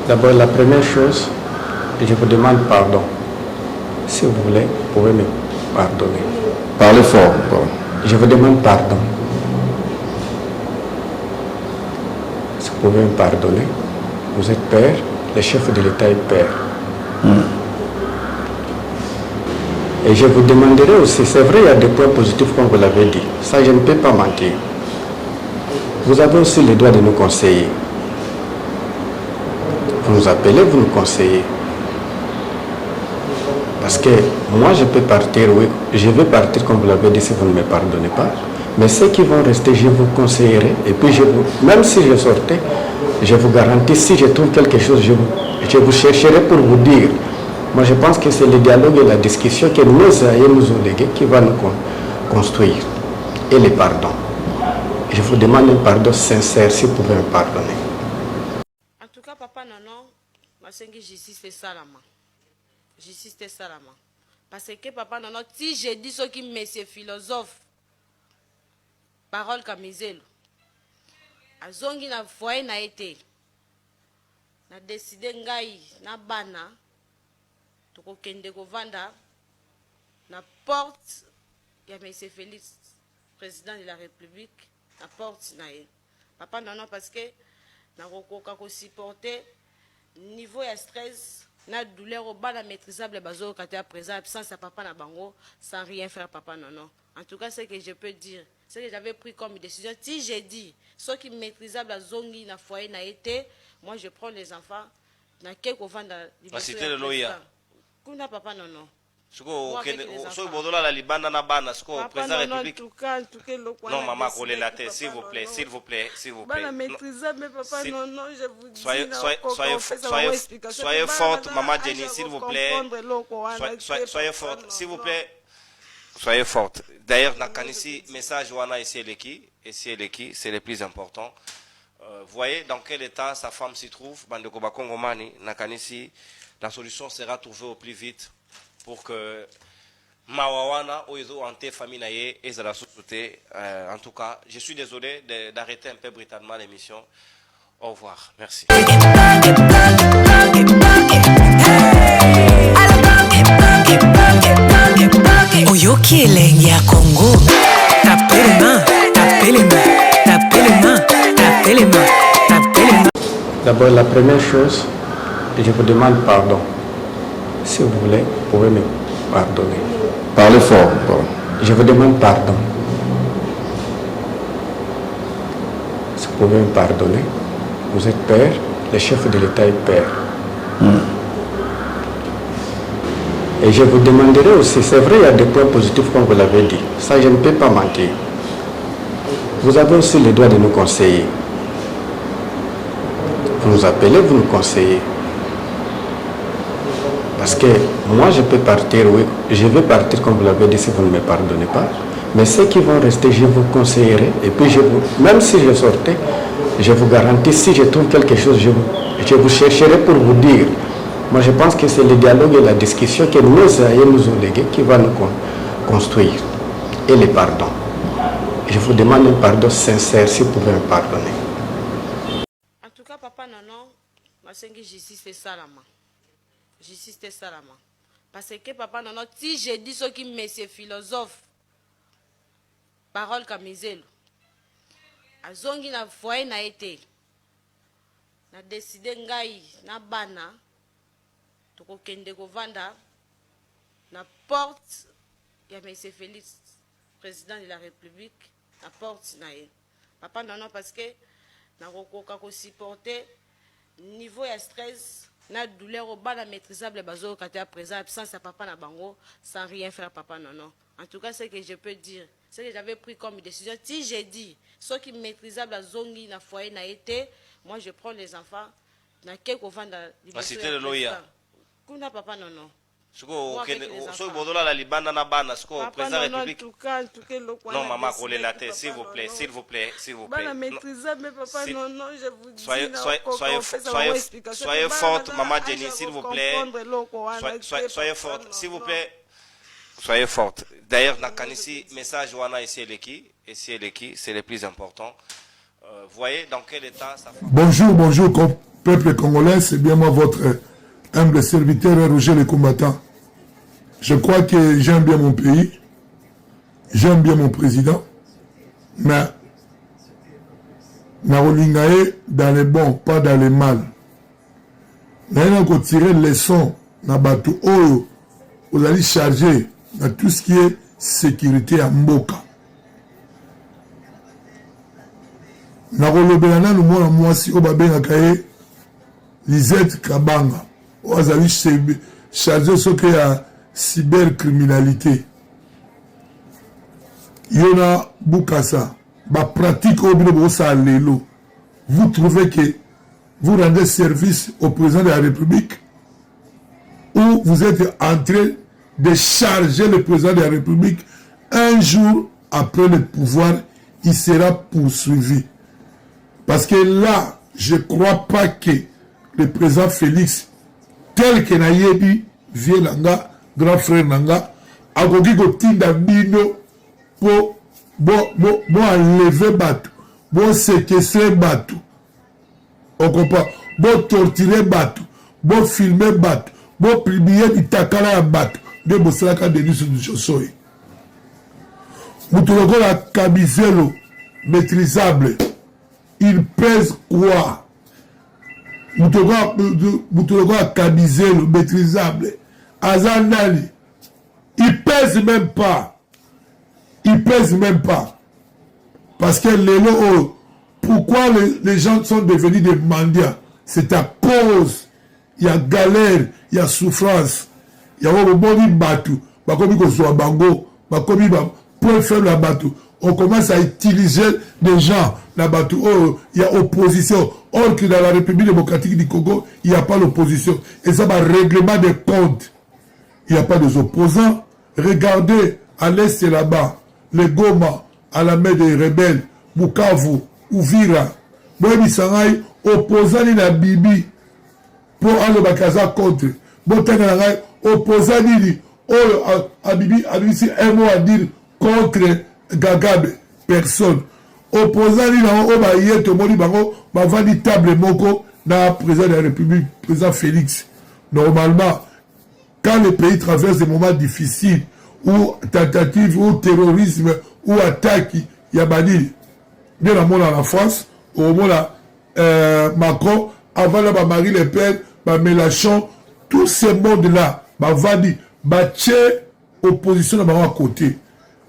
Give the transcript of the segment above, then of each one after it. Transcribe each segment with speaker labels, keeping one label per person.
Speaker 1: D'abord, la première chose, je vous demande pardon. Si vous voulez, vous pouvez me pardonner.
Speaker 2: Parlez fort. Bon.
Speaker 1: Je vous demande pardon. Si vous pouvez me pardonner, vous êtes père, le chef de l'État est père. Et je vous demanderai aussi, c'est vrai, il y a des points positifs comme vous l'avez dit. Ça, je ne peux pas mentir. Vous avez aussi le droit de nous conseiller. Vous nous appelez, vous nous conseillez. Parce que moi, je peux partir, oui, je vais partir comme vous l'avez dit si vous ne me pardonnez pas. Mais ceux qui vont rester, je vous conseillerai. Et puis, même si je sortais, je vous garantis, si je trouve quelque chose, je vous chercherai pour vous dire. Moi, je pense que c'est le dialogue et la discussion que nos aïeux nous ont légués qui va nous construire. Et le pardon. Je vous demande un pardon sincère si vous pouvez me pardonner.
Speaker 3: En tout cas, papa, non, ma justice c'est ça la main. Justice c'est ça la main. Parce que papa, non, si j'ai dit ce qui monsieur philosophe, parole comme Iselo, azongi na foyer na été, na décidé ngai na bana, toko kende kovanda, na porte, il y a monsieur Félix, président de la République, na porte na ye. Papa, non, parce que na kokoka ko supporter niveau ya stress na douleur au bas maîtrisable bazo quand à présent absence à papa na bango sans rien faire papa non. En tout cas c'est que je peux dire, c'est que j'avais pris comme décision. Si j'ai dit ceux qui maîtrisable à zongi na foyer na été, moi je prends les enfants na quelque vendre
Speaker 4: la cité de Loya.
Speaker 3: Kuna papa non.
Speaker 4: Siko bodola la libanda na bana siko président république. Non maman collez la tête s'il vous plaît, s'il vous plaît, s'il vous plaît.
Speaker 3: Bana maîtrisable mais papa non, je vous dis.
Speaker 4: Soyez forte maman Jenny s'il vous plaît. Soyez forte s'il vous plaît. Soyez forte. D'ailleurs nakanisi message wana ici Eleki, c'est le plus important. Voyez dans quel état sa femme s'y trouve, bandeko bakongomani nakanisi la solution sera trouvée au plus vite. Pour que Mawawana ou ante famille naye et la société. En tout cas, je suis désolé d'arrêter un peu brutalement l'émission. Au revoir. Merci.
Speaker 5: Oyoki elengi ya Congo. Tapez les mains, tapez les mains, tapez les mains, tapez les mains, tapez les mains.
Speaker 1: D'abord, la première chose, je vous demande pardon. Si vous voulez, vous pouvez me pardonner.
Speaker 2: Parlez fort. Bon.
Speaker 1: Je vous demande pardon. Si vous pouvez me pardonner, vous êtes père, le chef de l'État est père. Et je vous demanderai aussi, c'est vrai, il y a des points positifs comme vous l'avez dit. Ça, je ne peux pas mentir. Vous avez aussi le droit de nous conseiller. Vous nous appelez, vous nous conseillez. Parce que moi, je peux partir, oui, je vais partir comme vous l'avez dit si vous ne me pardonnez pas. Mais ceux qui vont rester, je vous conseillerai. Et puis, même si je sortais, je vous garantis, si je trouve quelque chose, je vous chercherai pour vous dire. Moi, je pense que c'est le dialogue et la discussion que nos aïeux nous ont légués qui va nous construire. Et le pardon. Je vous demande un pardon sincère si vous pouvez me pardonner.
Speaker 3: En tout cas, papa, non, ma justice c'est ça la main. Justice c'est ça la main. Parce que papa non, si j'ai dit ce qui monsieur philosophe, parole comme Iselo, azongi na foyer na été, na décidé ngai na bana, toko kende kovanda, na porte, il y a monsieur Félix, président de la République, na porte na ye. Papa non, parce que na kokoka ko supporter niveau ya stress na douleur au bas maîtrisable bazo quand à présent absence à papa na bango sans rien faire papa non. En tout cas c'est que je peux dire, c'est que j'avais pris comme décision. Si j'ai dit ceux qui maîtrisable à zongi na foyer na été, moi je prends les enfants na quelque vendre
Speaker 4: la cité de Loya.
Speaker 3: Kuna papa non.
Speaker 4: Siko bodola la libanda na bana siko président république. Non maman collez la tête s'il vous plaît, s'il vous plaît, s'il vous plaît.
Speaker 3: Bana maîtrisable mais papa non, je vous dis.
Speaker 4: Soyez forte maman Jenny s'il vous plaît. Soyez forte s'il vous plaît. Soyez forte. D'ailleurs nakanisi message wana ici Eleki, c'est le plus important. Voyez dans quel état ça.
Speaker 6: Bonjour, peuple congolais, c'est bien moi votre humble serviteur Roger le combattant. Je crois que j'aime bien mon pays, j'aime bien mon président, mais Narolingae dans les bons, pas dans les mal. Nous allons tirer leçon dans bateau oyo, vous allez charger dans tout ce qui est sécurité à Mboka. Nakolobelana nous mona mwasi obabenga kaye Lisette Kabanga. Vous allez charger ce qui est à cybercriminalité. Yona Bukasa, ba pratique au bureau ça lelo. Vous trouvez que vous rendez service au président de la République ou vous êtes en train de charger le président de la République un jour après le pouvoir, il sera poursuivi. Parce que là, je ne crois pas que le président Félix, tel que Nayebi, vieux Nanga, grand frère Nanga, a gogi gotinda bino pour enlever Batou, pour séquestrer Batou. On comprend? Pour torturer Batou, pour filmer Batou, pour publier du takala à Batou. De Bosselaka Denis Josoy. Moutoloko la Kabizelo, maîtrisable. Il pèse quoi? Moutoloko la Kabizelo, maîtrisable. Azanali. Il pèse même pas. Il pèse même pas. Parce que pourquoi les gens sont devenus des mendiants? C'est à cause. Il y a galère, il y a souffrance. Il y a un bon bateau. Bakomi ko soit bango. Bakomi pour faire la bateau. On commence à utiliser des gens la bateau. Oh, il y a opposition. Or que dans la République démocratique du Congo, il n'y a pas l'opposition. Et ça va règlement des comptes. Il n'y a pas des opposants. Regardez à l'est et là-bas. Les Goma, à la mer des rebelles, Bukavu, Uvira. Boyebi Sangai, opposant ni la Bibi. Pour aller bakaza contre. Botanga na opposant ni Abibi si un mot à dire contre Gagabe. Personne. Opposant ni na oba yeto moni bango bavandi table moko na président de la République, président Félix. Normalement, quand le pays traverse des moments difficiles, ou tentative, ou terrorisme, ou attaque, il y a bani. Bien à la France, au moment Macron, avant là, Marie Le Pen, Mélenchon, tous ces mondes-là, Vadi, opposition à côté.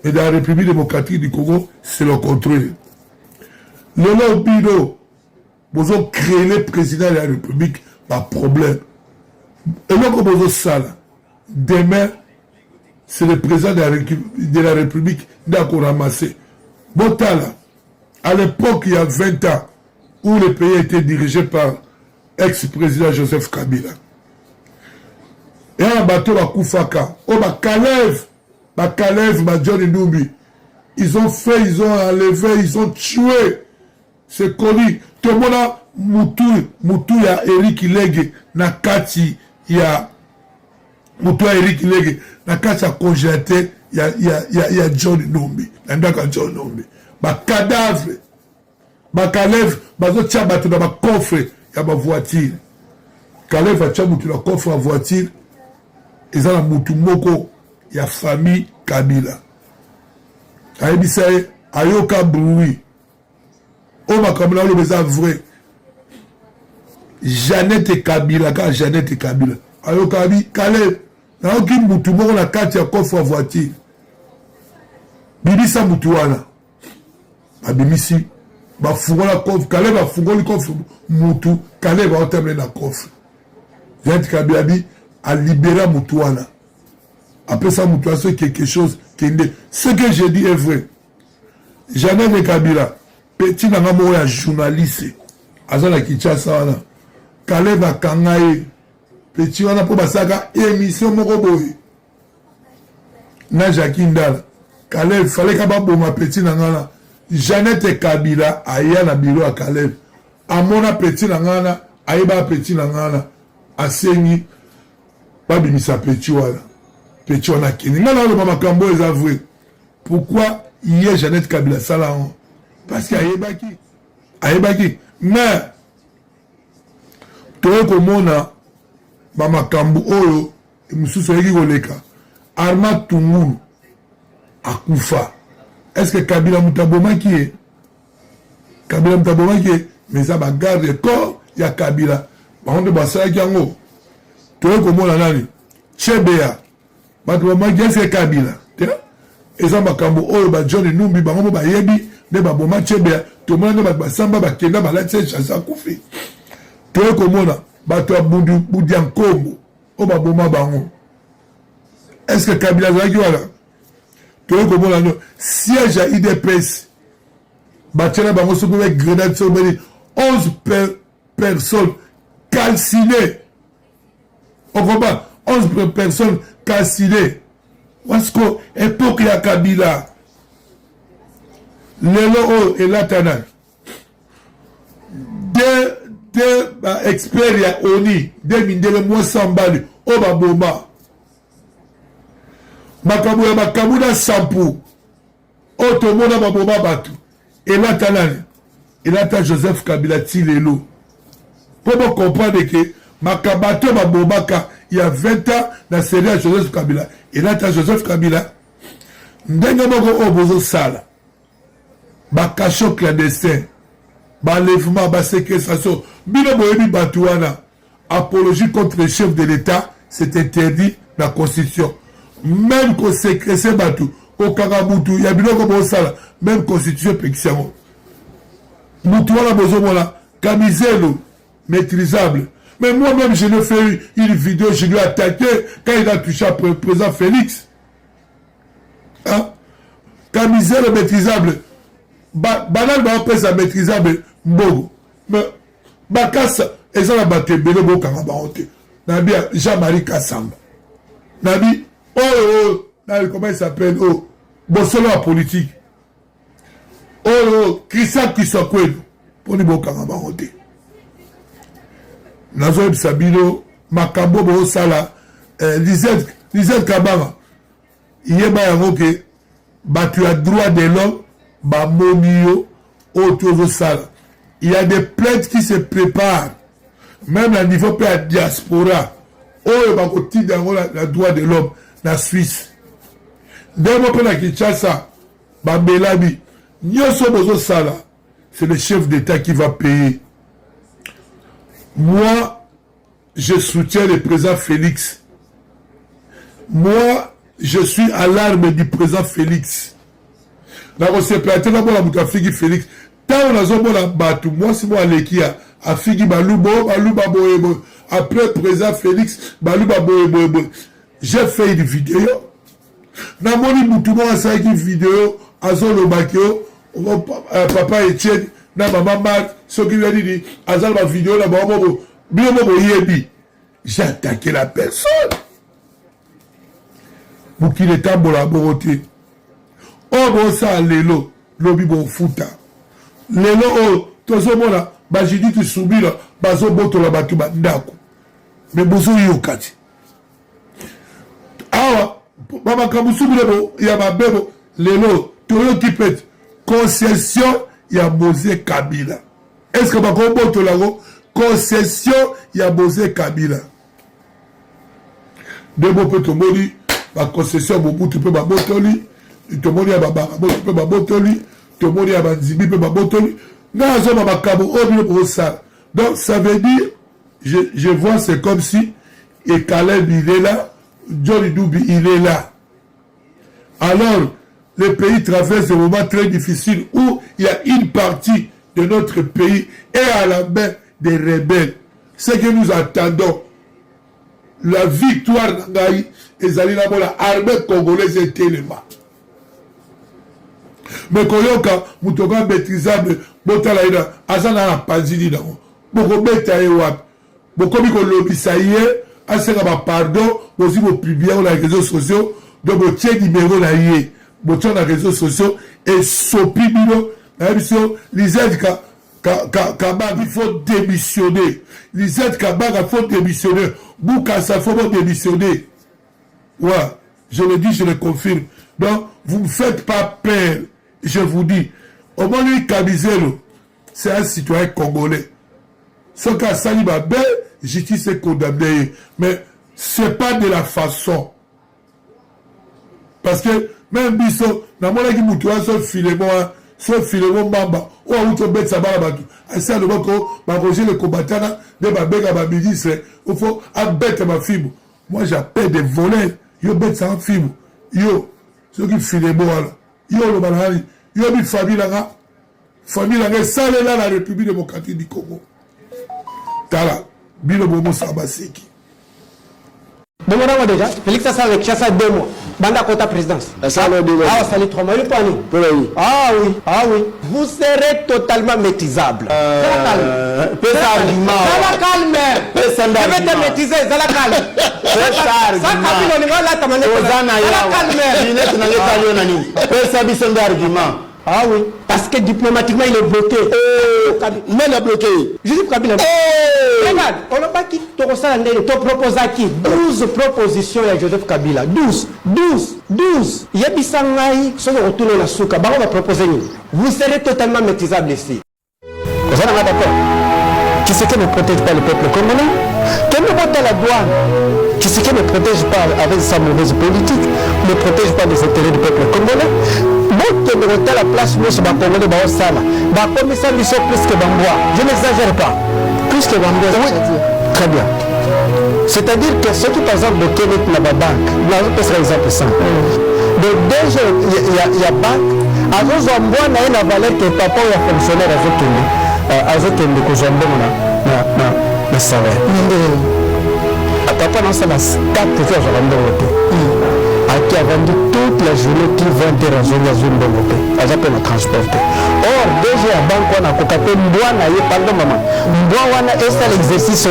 Speaker 6: Et dans la République démocratique du Congo, c'est le contraire. Le lobbydo, vous avez créé le président de la République, pas problème. Et donc, vous avez ça là. Demain, c'est le président de la République d'accord ramassé. Botala, à l'époque, il y a 20 ans, où le pays était dirigé par ex-président Joseph Kabila. Et un bateau à Koufaka, Kalev, Johnny Numbi, ils ont fait, ils ont enlevé, ils ont tué. C'est connu. Tout le monde a Moutou, il y a Eric Lege, Nakati, il y a Moutou, Eric Lege, Nakati a congélaté, il y a Johnny Numbi, Nandaka Johnny Numbi. Cadavre, Kalev, tia bateau dans ma coffre, il y a ma voiture. Kalev a tia Moutou dans coffre à voiture. Ils ont la Moutou Moko, il y a famille Kabila. Aïbisaye, Ayoka Broui. Oh, ma Kabila, le bézard vrai. Jeannette et Kabila, quand Jeannette et Kabila. Ayoka Bi, Kalev, Naoki Moutou Moko, la carte, il y a coffre à voiture. Bibisa Moutouana. Abimisi. Bafungola coffre, Kalev a fungoli coffre Moutou, Kalev a entamé la coffre. Jeannette Kabila Bi a libéré Moutouana. Après ça, Moutouana, c'est quelque chose qui est... Ce que j'ai dit est vrai. Jeannette et Kabila, petit nangamou ya journaliste, azala Kinshasa wana. Kalev a kangaye, petit wana po basaka émission moko boye. Na Jackie Ndala. Kalev, fallait kaba boma petit nangana. Jeannette et Kabila aya na biro a Kalev. Amona petit nangana, ayeba petit nangana. Asengi, babimisa petit wana. Petit wana kini. Ngana le mama kambo est avoué. Pourquoi hier Jeannette Kabila Salaon? Parce qu'il y a Ayebaki. Mais toye komona bamakambo oyo mosusu ayeki koleka Arma Tungulu akufa. Est-ce que Kabila mutabomaki ye? Kabila mutabomaki ye? Mais ça va garder corps ya Kabila. Par contre, basalaki yango toye komona nani Chebea bato bamaki est-ce que Kabila eza makambo oyo John Numbi bango bayebi nde baboma Chebea tomona nde bato basamba bakenda balati chasse akufi. Toye komona bato ya Budi Nkombo oyo baboma bango. Est-ce que Kabila azalaki wana toye komona no siège ya IDPS batiana bango soki be grenade soki beni 11 personnes calcinées. On comprend 11 personnes calcinées. Parce que époque ya Kabila lelo oyo elatana de expert ya ONI de mindele mwasa mbali oyo baboma makambo ya makambo na sampu oyo tomona baboma bato elata nani elata Joseph Kabila ti lelo mpo bocomprendre ke makambo ato babomaka ya 20 ans na série ya Joseph Kabila elata Joseph Kabila ndenge moko oyo bozosala bakasho clandestin balèvement baséquestration bino boyebi bato wana apologie contre le chef de l'État c'est interdit na constitution. Même qu'on sécrète bateau au Kagabutu, il y a bien comme ça, même constitution péxion. Moutouala Bozomola, Camiselo, maîtrisable. Mais moi-même, je l'ai fait une vidéo, je lui ai attaqué quand il a touché après le président Félix. Hein? Camiselo maîtrisable. Banal va appeler ça maîtrisable. Mbogo. Mais, Bakassa, et ça la battu, Bélébo Kagabarote. Nabi Jean-Marie Kassamba. Nabi. Oh, comment il s'appelle? Oh, Bossolo la politique. Oh, Christian Kisokwe. Pour nous, Bokanga Barote. Nazo Sabino, Makambo Bosala, Lisette Kabara. Il y a que tu as droit de l'homme, Bamonio, autour Sala. Il y a des plaintes qui se préparent, même à niveau de la diaspora. Oh, Bakoti dans la droit de l'homme. La Suisse. D'abord, pour la Kinshasa, Bambelabi, c'est le chef d'État qui va payer. Moi, je soutiens le président Félix. Moi, je suis à l'arme du président Félix. Dans le séparé, la Figi Félix. Tant on a zombé la batou, moi, c'est moi qui a Figi Baloubo, après président Félix, Balouba Boebo. J'ai fait une vidéo. Namoni Moutouma a fait une vidéo. Azol Obakio, papa Etienne, na maman Marc, ce qui lui a dit, Azal ma vidéo, na maman Bobo Yebi. J'ai attaqué la personne. Pour qu'il est à la beauté. Oh, bon, ça, Lélo, Lobi bon fouta. Lélo, oh, tout ce monde-là, bah, j'ai dit, tu soubis là, bah, zo boto la batu, bah, ndako. Mais bozo yokati. Awa, Baba Kabusubilebo, Yamabebo, Lelo, Toyo Kipet, concession, Yabose Kabila. Est-ce que Bakombo Tolago, concession, Yabose Kabila. Debo peut tomber, la concession, Mobutu peut babotoli, Tomoni Yababa, tu peux babotoli, Tomoni Yabanzibi peut babotoli. Non, ça va Bakabo, pour ça. Donc, ça veut dire, je vois, c'est comme si, et Caleb, il est là, Johnny Doubi, il est là. Alors, le pays traverse des moments très difficiles où il y a une partie de notre pays est à la main des rebelles. Ce que nous attendons, la victoire d'Angaï et Zalina Mola, armée congolaise et Téléma. Mais quand on a Moutoka maîtrisable, Botalaïda, Azana la Panzini, beaucoup bêta et wap, beaucoup de lobby, ça y est. Pardon, aussi vous publiez sur les réseaux sociaux, donc vous tiens numéro là hier, vous tiens les réseaux sociaux et sopibino, Lisette Kabag, il faut démissionner. Lisette Kabag, il faut démissionner. Boukassa, il faut démissionner. Ouais, je le dis, je le confirme. Donc, vous ne me faites pas peur, je vous dis. Au moins, lui, Kabizelo, c'est un citoyen congolais. Son cas, Saliba Bel, justice est condamnée. Mais ce n'est pas de la façon. Parce que même biso, na mona ki mutu so filément mamba, ou a outo bet sabala batu. Asa le bako, ba roger le combattant de ba bega ba ministre, il faut abet ma fibre. Moi j'appelle des voleurs, yo bet sa fibre. Yo, ceux qui filément là. Yo le banani, yo bi famille là. Famille là, ça là la République démocratique du Congo. Tala, bino bomo sabasiki.
Speaker 7: Demandons déjà, Félix Assal avec Chassa 2 mois. Banda Kota présidence. Ah, ça les 3 mois. Ah oui. Vous serez totalement maîtrisable. Ça va calme. Je vais te maîtriser, ça va calme. Ça va calme. Ah oui, parce que diplomatiquement il est bloqué. Mais il est bloqué. Joseph Kabila. Regarde, on n'a pas quitté ton propose à qui 12 propositions à Joseph Kabila. 12. Il y a des sangaïs qui sont retournés la souka. On va proposer. Vous serez totalement maîtrisable ici. Vous êtes d'accord? Qui c'est qui ne protège pas le peuple congolais? Qui ne vote à la douane? Qui c'est qui ne protège pas avec sa mauvaise politique? Ne protège pas les intérêts du peuple congolais? Donc, qui ne à la place où les Congolais vont s'en aller. Comme ça, ils sont plus que Bambois. Je n'exagère pas. Plus que Bambois, oui. Très bien. C'est-à-dire que ceux qui, par exemple, de Kenneth Nababank, nous avons pris l'exemple simple. Donc, déjà, il y a banque. Avant, Zambouan a une valeur que papa ou un fonctionnaire a fait une Zambouan na salaire. Papa, non, c'est la 4 fois que qui a vendu toute la journée qui vend des raisons de la zone développée. Elle a pu me transporter. Or, déjà, la banque, on a cocaté Mbouana, pardon, maman. Mbouana, et c'est l'exercice.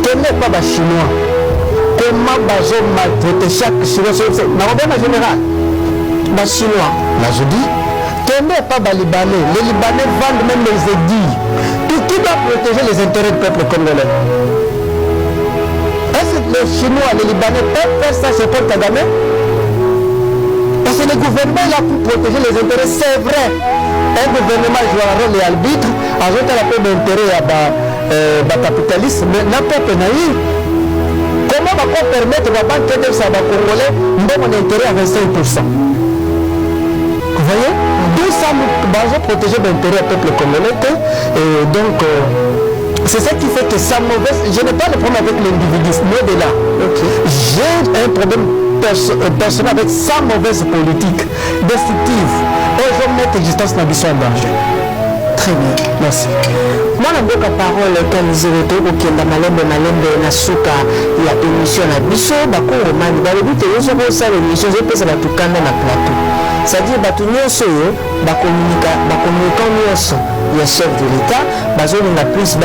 Speaker 7: Quel n'est pas les Chinois? Comment ils ont maltraité chaque Chinois? En général, les Chinois, là je dis, quel n'est pas les Libanais? Les Libanais vendent même les aiguilles. Qui doit protéger les intérêts du peuple congolais? Les Chinois, les Libanais peuvent faire ça chez Paul Kagame? Parce que le gouvernement là pour protéger les intérêts, c'est vrai. Un gouvernement joue un rôle et arbitre, ajoute la peu d'intérêt à la capitalisme, mais n'a pas pénaï. Comment va-t-on permettre à la banque de ça va Congolais mon intérêt à 25%? Vous voyez? Tout ça nous protéger l'intérêt du peuple congolais. Et donc, c'est ça qui fait que sa mauvaise... Je n'ai pas de problème avec l'individisme, mais de là. J'ai un problème personnel avec sa mauvaise politique destructive. Et je vais mettre l'existence de la mission en danger. Très bien, merci. Moi, je n'ai pas de parole quand nous avons dit que Malembe Nasuka, il y a une émission à Bisso, Bako Romani, Balobi, et nous avons ça l'émission, je peux ça la tout calme dans le plateau. C'est-à-dire que nous avons communiquant le chef de l'État, nous avons plus de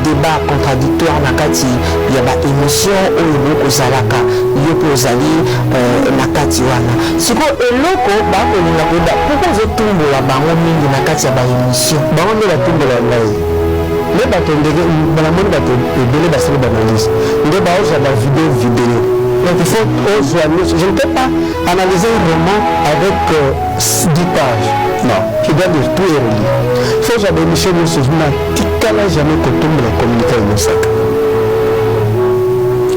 Speaker 7: débat contradictoire dans la émission où nous avons nakati wana. Siko eloko pourquoi vous tombez la bango mingi nakati ya ba émission. Bango nde la tombe la ngai. Les bateaux de la monde bateau de la série d'analyse. Nde ba oza la vidéo. Donc il faut je ne peux pas analyser un roman avec 10 pages. Non, je dois dire tout est relié. Il faut que l'émission de ce journal tikala jamais que tombe la communication de Lusaka.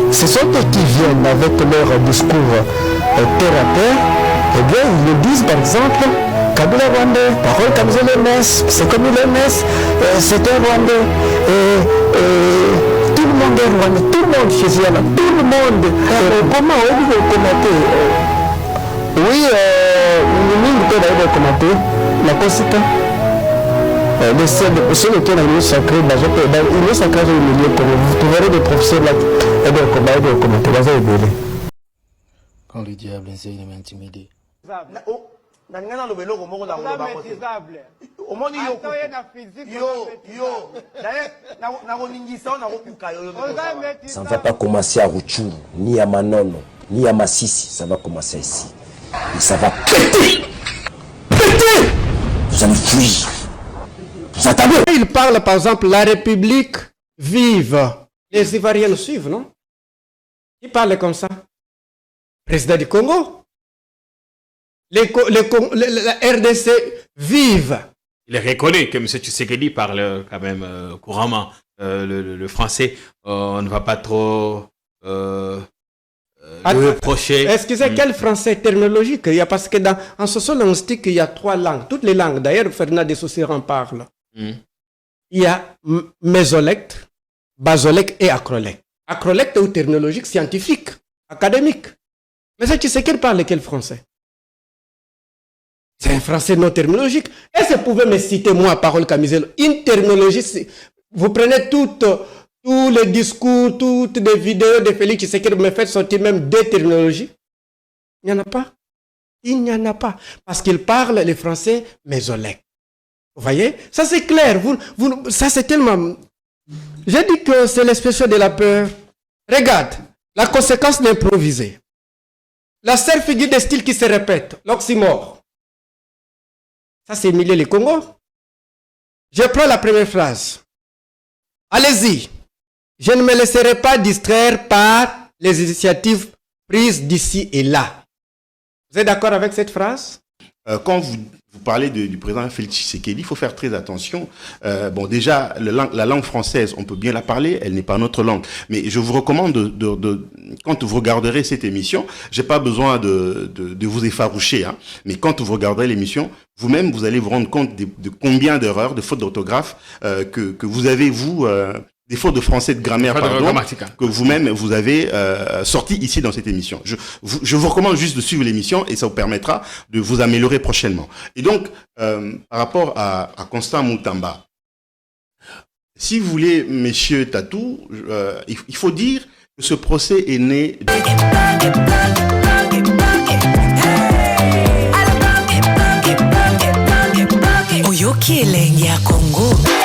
Speaker 7: Ce sont eux qui viennent avec leur discours terre à terre, et bien ils le disent par exemple, Kabila Rwandais, parole comme l'OMS, c'est comme l'OMS, c'est un Rwandais, tout le monde est Rwandais, tout le monde chez Yana, tout le monde. Comment on peut commenter? Oui, nous peut commenter la conséquence. Le seul lequel il est sacré, il est sacré au milieu, vous verrez des professeurs là, et donc on va commenter, vous allez ver.
Speaker 8: Quand le diable essaie de m'intimider.
Speaker 9: Ça ne va pas commencer à Rutshuru, ni à Manono, ni à Massissi, ça va commencer ici. Et ça va péter. Péter. Vous allez fuir. Vous attendez.
Speaker 7: Il parle par exemple la République vive. Les Ivoiriens le suivent, non? Il parle comme ça. Président du Congo. La RDC vive.
Speaker 10: il reconnaît que M. Tshisekedi parle quand même couramment le français. On ne va pas trop le reprocher.
Speaker 7: Excusez, quel français terminologique? Il y a, parce que en sociolinguistique, il y a 3 langues. Toutes les langues. D'ailleurs, Ferdinand de Saussure en parle. Il y a mésolecte, basolecte et acrolecte. Acrolecte ou terminologique, scientifique, académique. Mais c'est Tshisekedi parle quel français? C'est un français non terminologique. Est-ce que vous pouvez me citer, moi, Parole Camiselo, une terminologie, vous prenez tous les discours, toutes les vidéos de Félix Tshisekedi, me faites sortir même 2 terminologies. Il n'y en a pas. Il n'y en a pas. Parce qu'il parle les français mésolèques. Vous voyez? Ça c'est clair. Ça c'est tellement... J'ai dit que c'est l'expression de la peur. Regarde, la conséquence d'improviser. La seule figure de style qui se répète, l'oxymore. Ça, c'est Emilie le Congo. Je prends la première phrase. Allez-y. Je ne me laisserai pas distraire par les initiatives prises d'ici et là. Vous êtes d'accord avec cette phrase?
Speaker 11: Quand vous parlez du président Félix Tshisekedi, il faut faire très attention. Bon, déjà, la langue française, on peut bien la parler, elle n'est pas notre langue. Mais je vous recommande, quand vous regarderez cette émission, j'ai pas besoin de vous effaroucher, hein, mais quand vous regarderez l'émission, vous-même, vous allez vous rendre compte de combien d'erreurs, de fautes d'orthographe que vous avez, vous... des fautes de français, de grammaire, pardon, que vous-même, vous avez sorti ici dans cette émission. Je vous recommande juste de suivre l'émission et ça vous permettra de vous améliorer prochainement. Et donc, par rapport à Constant Moutamba, si vous voulez, messieurs Tatou, il faut dire que ce procès est né...
Speaker 5: Oyo Kieleng ya Congo.